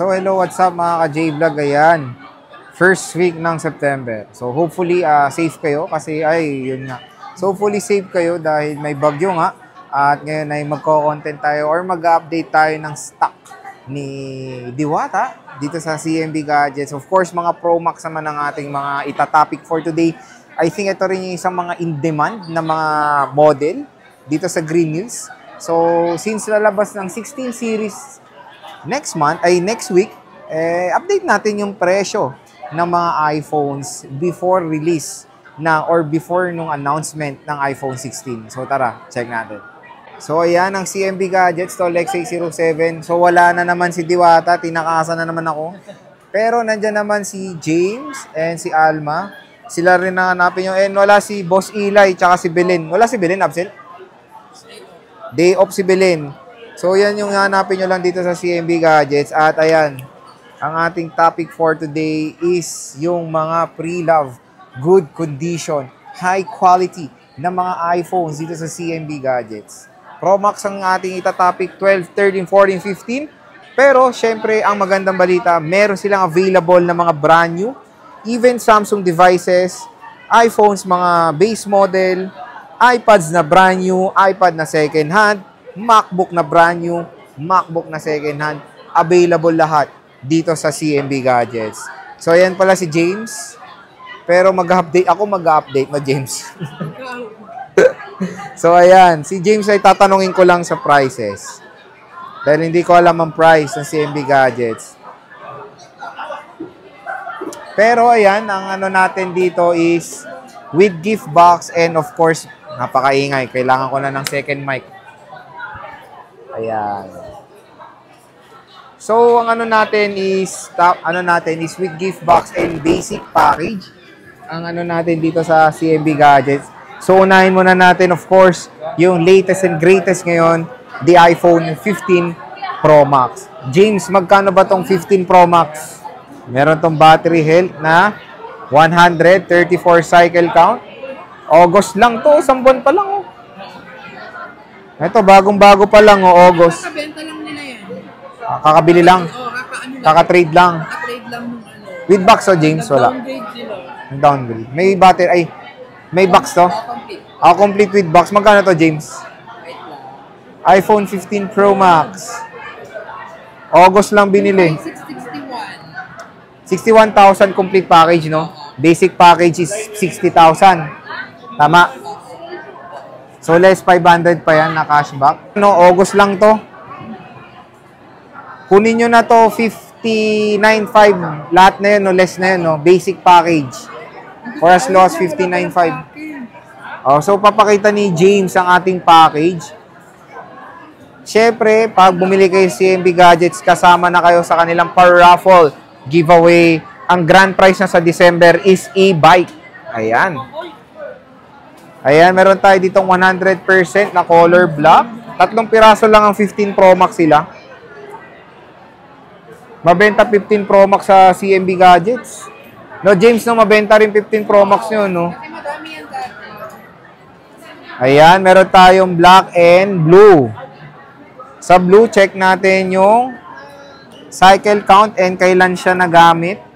So hello, what's up mga ka-J-Vlog? Ayan, first week ng September. So hopefully safe kayo kasi yun nga. So hopefully safe kayo dahil may bagyo nga at ngayon ay magko-content tayo or mag-update tayo ng stock ni Diwata dito sa CMB Gadgets. Of course, mga Pro Max naman ang ating mga itatopic for today. I think ito rin yung isang mga in-demand na mga model dito sa Green Hills. So since lalabas ng 16 series next week, update natin yung presyo ng mga iPhones before release na or before nung announcement ng iPhone 16. So tara, check natin. So ayan ang CMB Gadgets to Lex807. So wala na naman si Diwata, tinakasan na naman ako. Pero nandyan naman si James and si Alma. Sila rin na hanapin yung wala si Boss Eli tsaka si Belen. Wala si Belen, absent? Day off si Belen. So, yan yung hanapin nyo lang dito sa CMB Gadgets. At ayan, ang ating topic for today is yung mga pre-love, good condition, high quality na mga iPhones dito sa CMB Gadgets. Pro Max ang ating itatopic 12, 13, 14, 15. Pero, syempre, ang magandang balita, meron silang available na mga brand new, even Samsung devices, iPhones, mga base model, iPads na brand new, iPad na second hand, MacBook na brand new, MacBook na second hand, available lahat dito sa CMB Gadgets. So, ayan pala si James. Pero mag-update no James. So, ayan. Si James ay tatanungin ko lang sa prices. Dahil hindi ko alam ang price ng CMB Gadgets. Pero, ayan, ang ano natin dito is with gift box and of course, napakaingay. Kailangan ko na ng second mic. Ayan. So, ang ano natin is with gift box and basic package. Ang ano natin dito sa CMB Gadgets. So, unahin muna natin, of course, yung latest and greatest ngayon, the iPhone 15 Pro Max. James, magkano ba tong 15 Pro Max? Meron tong battery health na 134 cycle count. August lang to, 1 buwan pa lang oh. Ito, bagong-bago pa lang, August. Kakabenta lang nila yan. Kakabili lang. Oo, kaka-trade lang. Kaka-trade lang nung With box o, James? Wala. Downgrade sila. Downgrade. May battery, may box to? Complete. Complete with box. Magkano to, James? Wait lang. iPhone 15 Pro Max. August lang binili. 661. 61,000 complete package, no? Basic package is 60,000. Tama? So, less 500 pa yan na cashback. No, August lang to. Kunin nyo na to, 59.5. Lahat na yun, no? Less na yun, no? Basic package. For as low as 59.5. So, papakita ni James ang ating package. Siyempre, pag bumili kayo sa CMB Gadgets, kasama na kayo sa kanilang par-raffle giveaway. Ang grand prize na sa December is e-bike. Ayan. Ayan, meron tayo ditong 100% na color black. 3 piraso lang ang 15 Pro Max sila. Mabenta 15 Pro Max sa CMB Gadgets. No, James, no, mabenta rin 15 Pro Max yun, no? Kasi madami yan dati. Ayan, meron tayong black and blue. Sa blue, check natin yung cycle count and kailan siya nagamit.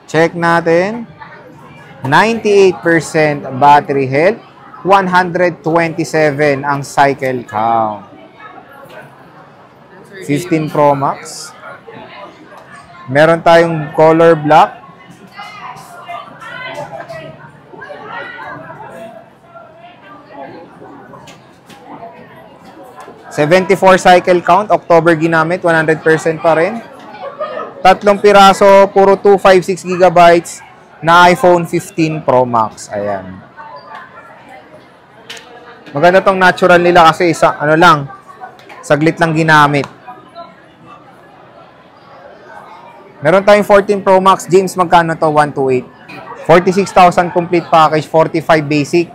Check natin. 98% battery health. 127 ang cycle count. 15 Pro Max. Meron tayong color black. .74 cycle count. October ginamit. 100% pa rin. 3 piraso, puro 256 gigabytes na iPhone 15 Pro Max. Ayan. Maganda tong natural nila kasi saglit lang ginamit. Meron tayong 14 Pro Max. James, magkano to? 128. 46,000 complete package, 45 basic.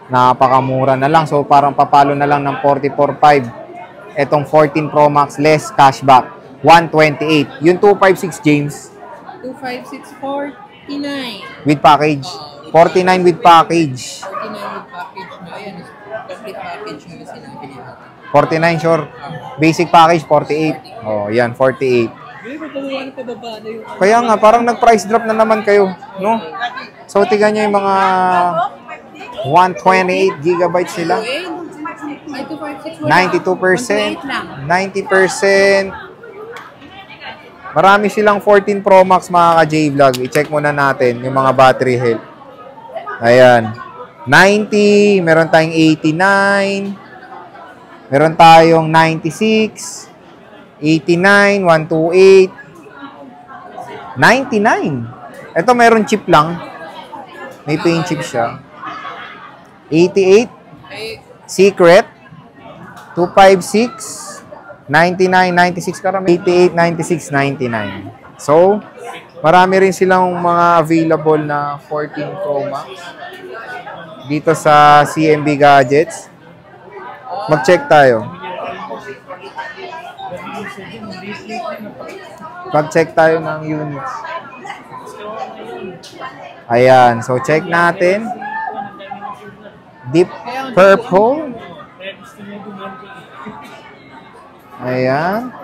Napakamura na lang. So, parang papalo na lang ng 44.5. Etong 14 Pro Max, less cashback. 128. Yung 256, James. 256, 49. With package. 49 with package. 49 with package na. Ayan. complete package yung sinabi niya. 49 sure. Basic package 48. Oh, yan 48. Hindi ko pabuhan pa baba na yung... Kaya nga parang nag-price drop na naman kayo, no? So tingnan niyo yung mga 128 gigabytes sila. Ay, 256 wala. 92%, 90%. Marami silang 14 Pro Max mga ka-J-Vlog. I-check muna natin yung mga battery health. Ayan. 90, meron tayong 89, meron tayong 96, 89, 128, 99. Ito meron chip lang. May paint chip siya. 88, Secret, 256, 99, 96 karami. 88, 96, 99. So, marami rin silang mga available na 14 Pro Max dito sa CMB Gadgets. Mag-check tayo. Mag-check tayo ng units. Ayan. So, check natin. Deep Purple. Ayan.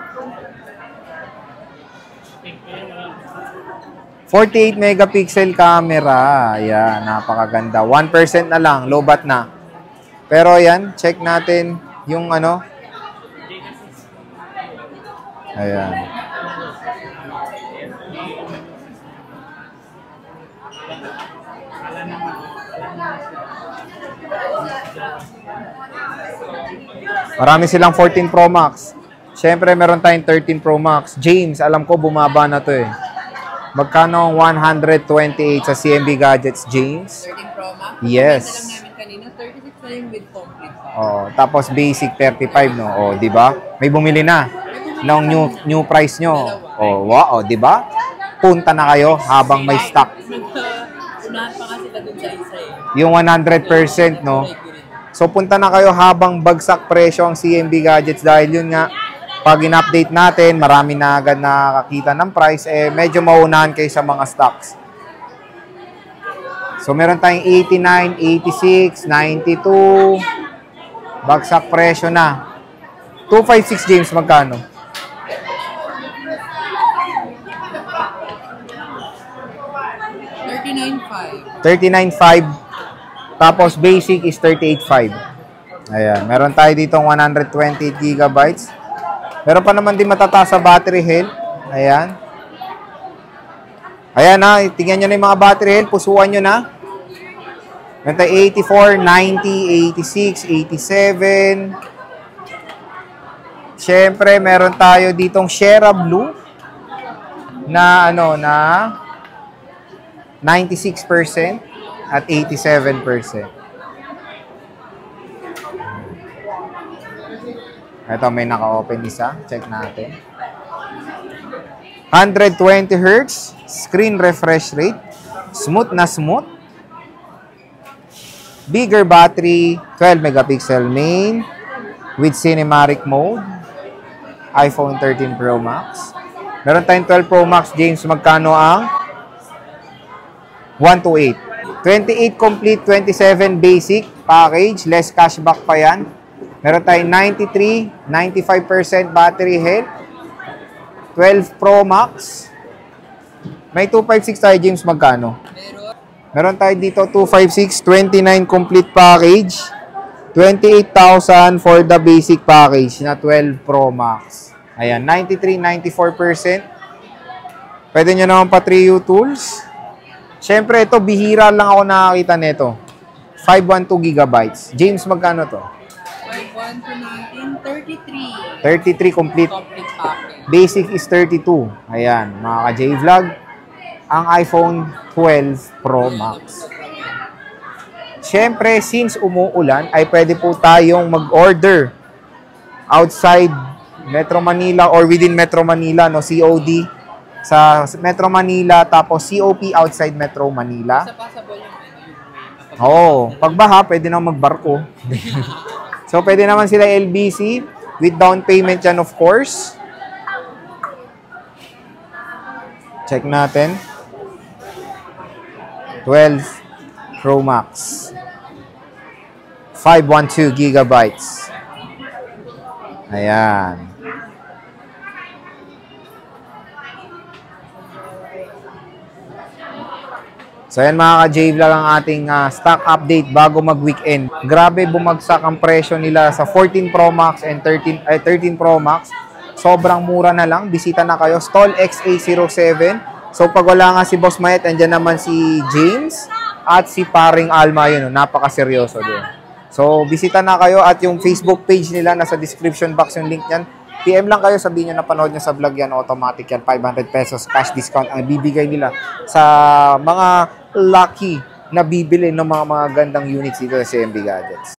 48 megapixel camera. Ayan, napakaganda. 1% na lang, low-bat na. Pero ayan, check natin yung ano. Ayan. Marami silang 14 Pro Max. Siyempre, meron tayong 13 Pro Max. James, alam ko bumaba na to eh. Magkano ang 128 sa CMB Gadgets, James? 13 Pro Max? Yes. Ito lang namin kanina, 36 na yung with complete package. Oh, tapos basic 35 no. Oh, 'di ba? May bumili na ng new price nyo. Oh, wow, oh, 'di ba? Punta na kayo habang may stock. Unahan pa kasi ka dun sa isa eh. Yung 100% no. So punta na kayo habang bagsak presyo ang CMB Gadgets dahil yun nga pag in-update natin, marami na agad nakakita ng price eh medyo maunahan kayo sa mga stocks. So meron tayong 89, 86, 92. Bagsak presyo na. 256 James magkano? 39.5. Tapos basic is 38.5. Ayan, meron tayo ditong 128 gigabytes. Meron pa naman din matataas sa battery health. Ayan. Ayan na, tingnan nyo na yung mga battery health. Pusuan nyo na. Meron tayo 84, 90, 86, 87. Siyempre, meron tayo ditong Sierra Blue na ano na 96% at 87%. Ito may naka-open isa. Check natin. 120 Hz, screen refresh rate, smooth na smooth. Bigger battery, 12 megapixel main with cinematic mode. iPhone 13 Pro Max. Meron tayong 12 Pro Max, James, magkano ang 128. 28 complete, 27 basic package, less cashback pa yan. Meron tayong 93, 95% battery health, 12 Pro Max. May 256 tayo, James, magkano? Meron tayo dito 256, 29 complete package, 28,000 for the basic package na 12 Pro Max. Ayan, 93, 94%. Pwede nyo naman pa 3U tools. Siyempre, ito, bihira lang ako nakakita nito. 512 gigabytes. James, magkano to? 512, 33 complete. complete package. Basic is 32. Ayan, mga ka-J-Vlog. Ang iPhone 12 Pro Max. Siyempre, since umuulan, ay pwede po tayong mag-order outside Metro Manila or within Metro Manila, no, COD sa Metro Manila, tapos COP outside Metro Manila. Sa possible yung Oo, pagbaha, pwede naman magbarko. So, pwede naman sila LBC with down payment yan, of course. Check natin. 12 Pro Max. 512 gigabytes. Ayan. So yan mga ka-J-Vlog ang ating stock update bago mag-weekend. Grabe bumagsak ang presyo nila sa 14 Pro Max and 13 Pro Max. Sobrang mura na lang. Bisita na kayo. Stall XA07. So pag wala nga si Boss Mayet, andyan naman si James at si Paring Alma. Yun, napaka-seryoso din. So bisita na kayo at yung Facebook page nila, nasa description box yung link yan. PM lang kayo, sabihin nyo na panood nyo sa vlog yan, automatic yan, 500 pesos cash discount ang bibigay nila sa mga lucky na bibili ng mga gandang units dito sa CMB Gadgets.